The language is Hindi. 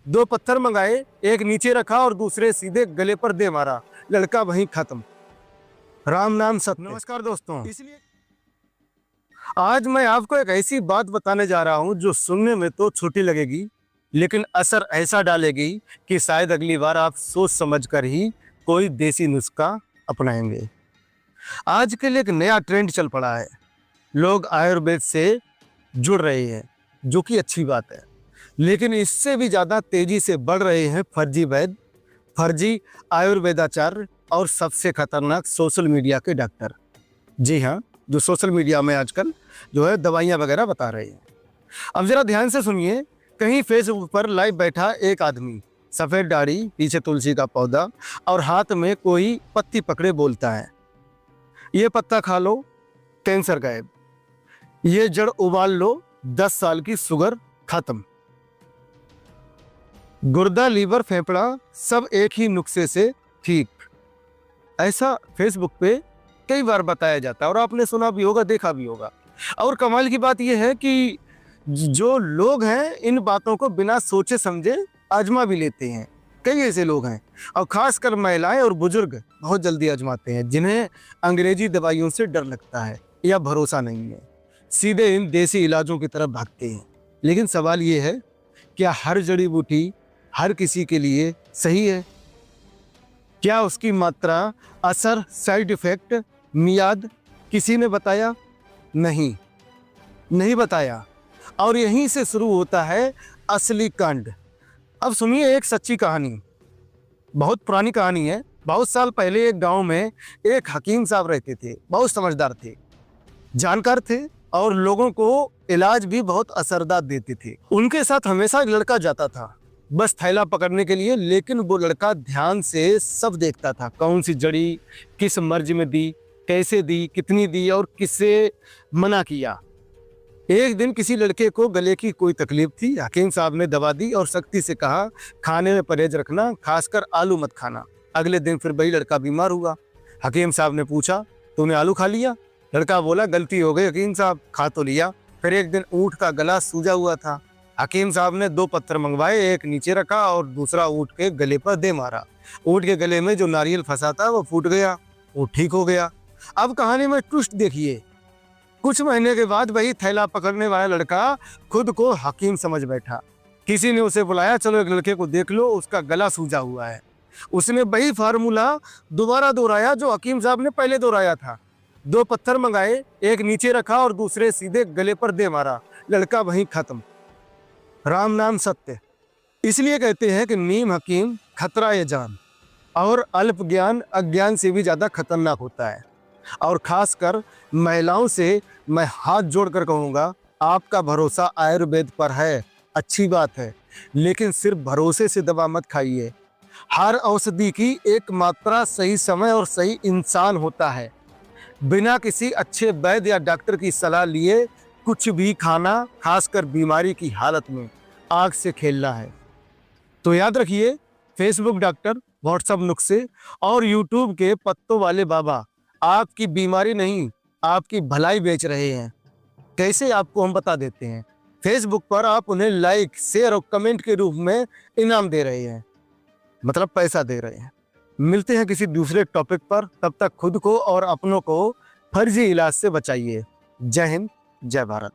दो पत्थर मंगाए, एक नीचे रखा और दूसरे सीधे गले पर दे मारा, लड़का वहीं खत्म। राम नाम सत्य। नमस्कार दोस्तों, इसलिए आज मैं आपको एक ऐसी बात बताने जा रहा हूं जो सुनने में तो छोटी लगेगी, लेकिन असर ऐसा डालेगी कि शायद अगली बार आप सोच समझकर ही कोई देसी नुस्खा अपनाएंगे। आजकल एक नया ट्रेंड चल पड़ा है। लोग आयुर्वेद से जुड़ रहे हैं, जो कि अच्छी बात है, लेकिन इससे भी ज्यादा तेजी से बढ़ रहे हैं फर्जी वैद्य, फर्जी आयुर्वेदाचार्य और सबसे खतरनाक सोशल मीडिया के डॉक्टर। जी हाँ, जो सोशल मीडिया में आजकल जो है दवाइयाँ वगैरह बता रहे हैं। अब जरा ध्यान से सुनिए। कहीं फेसबुक पर लाइव बैठा एक आदमी, सफेद दाढ़ी, पीछे तुलसी का पौधा और हाथ में कोई पत्ती पकड़े बोलता है, ये पत्ता खा लो, कैंसर गायब। ये जड़ उबाल लो, 10 साल की शुगर खत्म। गुर्दा, लीवर, फेफड़ा सब एक ही नुस्खे से ठीक। ऐसा फेसबुक पे कई बार बताया जाता है और आपने सुना भी होगा, देखा भी होगा। और कमाल की बात यह है कि जो लोग हैं इन बातों को बिना सोचे समझे आजमा भी लेते हैं। कई ऐसे लोग हैं, और खासकर महिलाएं और बुजुर्ग बहुत जल्दी आजमाते हैं, जिन्हें अंग्रेजी दवाइयों से डर लगता है या भरोसा नहीं है, सीधे इन देसी इलाजों की तरफ भागते हैं। लेकिन सवाल ये है, क्या हर जड़ी बूटी हर किसी के लिए सही है? क्या उसकी मात्रा, असर, साइड इफेक्ट, मियाद किसी ने बताया? नहीं बताया। और यहीं से शुरू होता है असली कांड। अब सुनिए एक सच्ची कहानी, बहुत पुरानी कहानी है। बहुत साल पहले एक गांव में एक हकीम साहब रहते थे। बहुत समझदार थे, जानकार थे और लोगों को इलाज भी बहुत असरदार देते थे। उनके साथ हमेशा एक लड़का जाता था, बस थैला पकड़ने के लिए। लेकिन वो लड़का ध्यान से सब देखता था, कौन सी जड़ी किस मर्ज में दी, कैसे दी, कितनी दी और किससे मना किया। एक दिन किसी लड़के को गले की कोई तकलीफ थी। हकीम साहब ने दवा दी और सख्ती से कहा, खाने में परहेज रखना, खासकर आलू मत खाना। अगले दिन फिर वही लड़का बीमार हुआ। हकीम साहब ने पूछा, तूने आलू खा लिया? लड़का बोला, गलती हो गई हकीम साहब, खा तो लिया। फिर एक दिन ऊँट का गला सूजा हुआ था। हकीम साहब ने 2 पत्थर मंगवाए, एक नीचे रखा और दूसरा ऊँट के गले पर दे मारा। ऊँट के गले में जो नारियल फंसा था वो फूट गया, वो ठीक हो गया। अब कहानी में ट्विस्ट देखिए, कुछ महीने के बाद वही थैला पकड़ने वाला लड़का खुद को हकीम समझ बैठा। किसी ने उसे बुलाया, चलो एक लड़के को देख लो, उसका गला सूजा हुआ है। उसने वही फार्मूला दोबारा दोहराया जो हकीम साहब ने पहले दोहराया था। 2 पत्थर मंगाए, एक नीचे रखा और दूसरे सीधे गले पर दे मारा, लड़का वहीं खत्म। राम नाम सत्य। इसलिए कहते हैं कि नीम हकीम खतरा ये जान, और अल्प ज्ञान अज्ञान से भी ज्यादा खतरनाक होता है। और खासकर महिलाओं से मैं हाथ जोड़कर कहूँगा, आपका भरोसा आयुर्वेद पर है, अच्छी बात है, लेकिन सिर्फ भरोसे से दवा मत खाइए। हर औषधि की एक मात्रा, सही समय और सही इंसान होता है। बिना किसी अच्छे वैद्य या डॉक्टर की सलाह लिए कुछ भी खाना, खासकर बीमारी की हालत में, आग से खेलना है। तो याद रखिए, फेसबुक डॉक्टर, व्हाट्सएप नुस्खे और यूट्यूब के पत्तों वाले बाबा आपकी बीमारी नहीं, आपकी भलाई बेच रहे हैं। कैसे, आपको हम बता देते हैं। फेसबुक पर आप उन्हें लाइक, शेयर और कमेंट के रूप में इनाम दे रहे हैं, मतलब पैसा दे रहे हैं। मिलते हैं किसी दूसरे टॉपिक पर, तब तक खुद को और अपनों को फर्जी इलाज से बचाइए। जय हिंद, जय भारत।